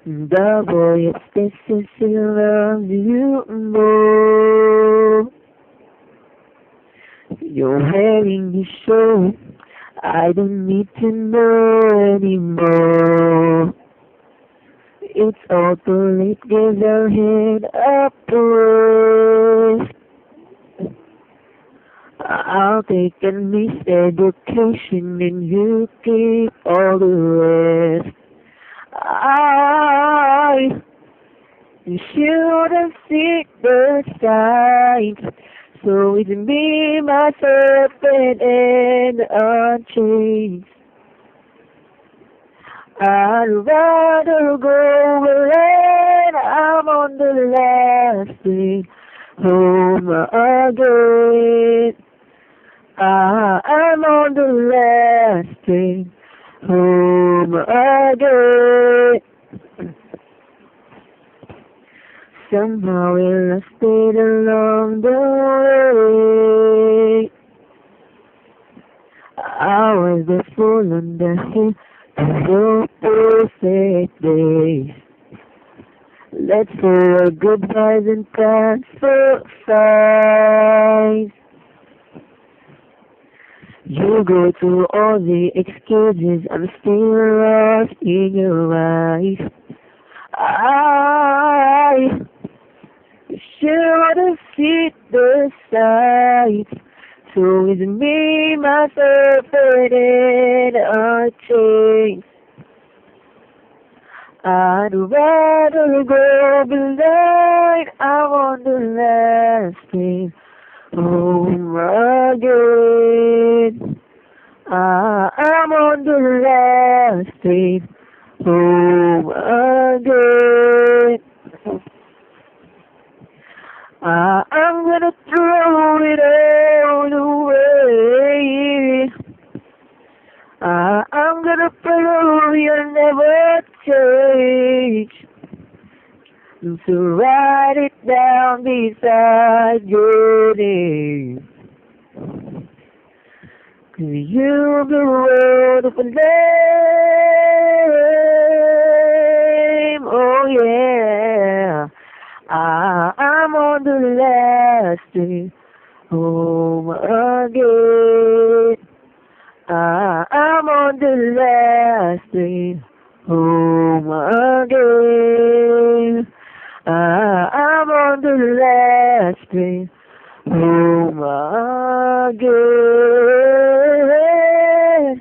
The boy obsesses he loves you more. You're wearing the show. I don't need to know anymore. It's all too late, give your head up to rest. I'll take a miseducation and you keep all the rest. I should have seen the signs. So it's me, myself, and unchanged. I'd rather go when I'm on the last thing home again. I'm on the last train home again. Somehow we lost it along the way. I was the fool on the hill of your perfect days. Let's say our goodbyes and transfer sighs. You go through all the excuses, I'm still lost in your eyes. I should have seen the sights. So it's me, myself, and a change. I'd rather go blind, I'm on the last train home again. I'm on the last train home again. I'm gonna throw it all away. I'm gonna prove you'll never change. So write it down beside your name. 'Cause you're the world of a name. Oh yeah. I'm on the last day home again. I'm on the last day home again. I'm on the last train home again.